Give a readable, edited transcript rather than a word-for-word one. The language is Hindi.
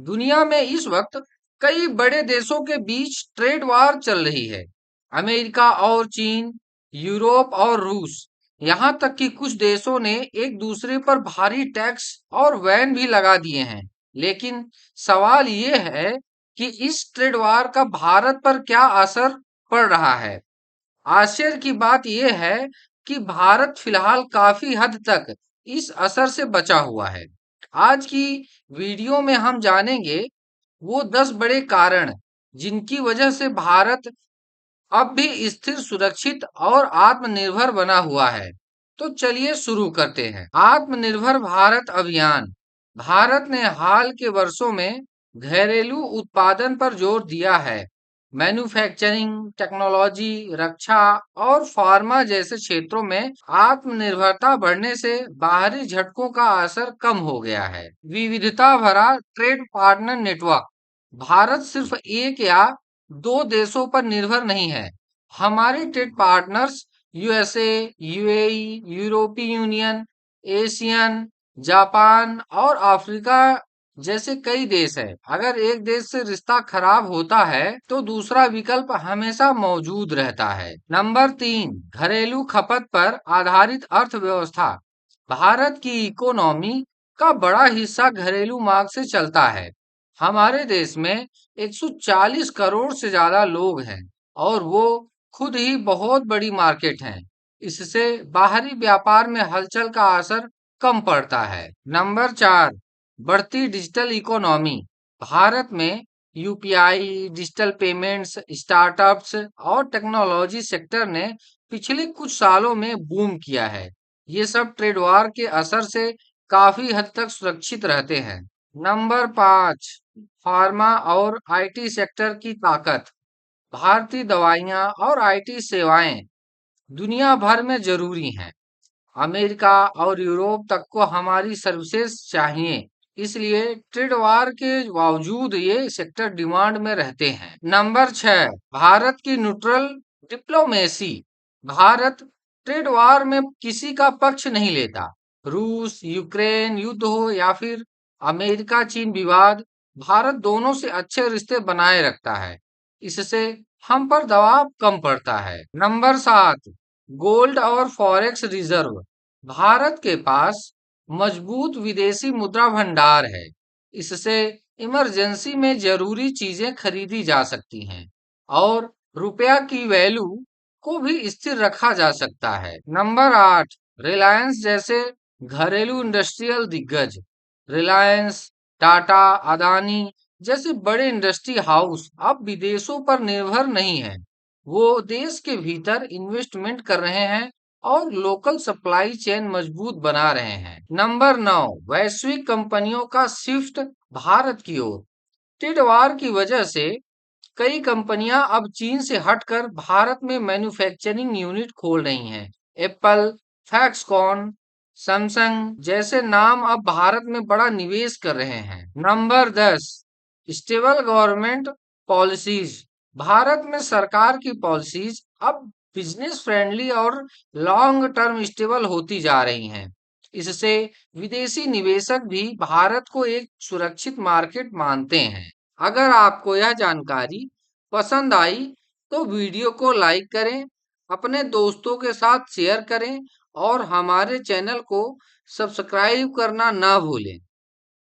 दुनिया में इस वक्त कई बड़े देशों के बीच ट्रेड वार चल रही है। अमेरिका और चीन, यूरोप और रूस, यहाँ तक कि कुछ देशों ने एक दूसरे पर भारी टैक्स और वैन भी लगा दिए हैं। लेकिन सवाल ये है कि इस ट्रेड वार का भारत पर क्या असर पड़ रहा है। आश्चर्य की बात यह है कि भारत फिलहाल काफी हद तक इस असर से बचा हुआ है। आज की वीडियो में हम जानेंगे वो 10 बड़े कारण जिनकी वजह से भारत अब भी स्थिर, सुरक्षित और आत्मनिर्भर बना हुआ है। तो चलिए शुरू करते हैं। आत्मनिर्भर भारत अभियान। भारत ने हाल के वर्षों में घरेलू उत्पादन पर जोर दिया है। मैन्युफैक्चरिंग, टेक्नोलॉजी, रक्षा और फार्मा जैसे क्षेत्रों में आत्मनिर्भरता बढ़ने से बाहरी झटकों का असर कम हो गया है। विविधता भरा ट्रेड पार्टनर नेटवर्क। भारत सिर्फ एक या दो देशों पर निर्भर नहीं है। हमारे ट्रेड पार्टनर्स यूएसए, यूएई, यूरोपीय यूनियन, एशियन, जापान और अफ्रीका जैसे कई देश हैं। अगर एक देश से रिश्ता खराब होता है तो दूसरा विकल्प हमेशा मौजूद रहता है। नंबर 3, घरेलू खपत पर आधारित अर्थव्यवस्था। भारत की इकोनॉमी का बड़ा हिस्सा घरेलू मांग से चलता है। हमारे देश में 140 करोड़ से ज्यादा लोग हैं और वो खुद ही बहुत बड़ी मार्केट हैं। इससे बाहरी व्यापार में हलचल का असर कम पड़ता है। नंबर 4, बढ़ती डिजिटल इकोनॉमी। भारत में यूपीआई, डिजिटल पेमेंट्स, स्टार्टअप्स और टेक्नोलॉजी सेक्टर ने पिछले कुछ सालों में बूम किया है। ये सब ट्रेड वार के असर से काफी हद तक सुरक्षित रहते हैं। नंबर 5, फार्मा और आईटी सेक्टर की ताकत। भारतीय दवाइयां और आईटी सेवाएं दुनिया भर में जरूरी हैं। अमेरिका और यूरोप तक को हमारी सर्विसेज चाहिए, इसलिए ट्रेड वार के बावजूद ये सेक्टर डिमांड में रहते हैं। नंबर 6, भारत की neutral diplomacy. Bharat trade war में किसी का पक्ष नहीं लेता। रूस यूक्रेन युद्ध हो या फिर अमेरिका चीन विवाद, भारत दोनों से अच्छे रिश्ते बनाए रखता है। इससे हम पर दबाव कम पड़ता है। नंबर 7, गोल्ड और फॉरेक्स रिजर्व। भारत के पास मजबूत विदेशी मुद्रा भंडार है। इससे इमरजेंसी में जरूरी चीजें खरीदी जा सकती हैं और रुपया की वैल्यू को भी स्थिर रखा जा सकता है। नंबर 8, रिलायंस जैसे घरेलू इंडस्ट्रियल दिग्गज। रिलायंस, टाटा, अदानी जैसे बड़े इंडस्ट्री हाउस अब विदेशों पर निर्भर नहीं है। वो देश के भीतर इन्वेस्टमेंट कर रहे हैं और लोकल सप्लाई चेन मजबूत बना रहे हैं। नंबर 9, वैश्विक कंपनियों का शिफ्ट भारत की ओर। ट्रेड वार की वजह से कई कंपनियां अब चीन से हटकर भारत में मैन्युफैक्चरिंग यूनिट खोल रही हैं। एप्पल, फैक्सकॉन, सैमसंग जैसे नाम अब भारत में बड़ा निवेश कर रहे हैं। Number 10, stable government policies. Bharat में सरकार की पॉलिसीज अब बिजनेस फ्रेंडली और लॉन्ग टर्म स्टेबल होती जा रही हैं। इससे विदेशी निवेशक भी भारत को एक सुरक्षित मार्केट मानते हैं। अगर आपको यह जानकारी पसंद आई तो वीडियो को लाइक करें, अपने दोस्तों के साथ शेयर करें और हमारे चैनल को सब्सक्राइब करना ना भूलें।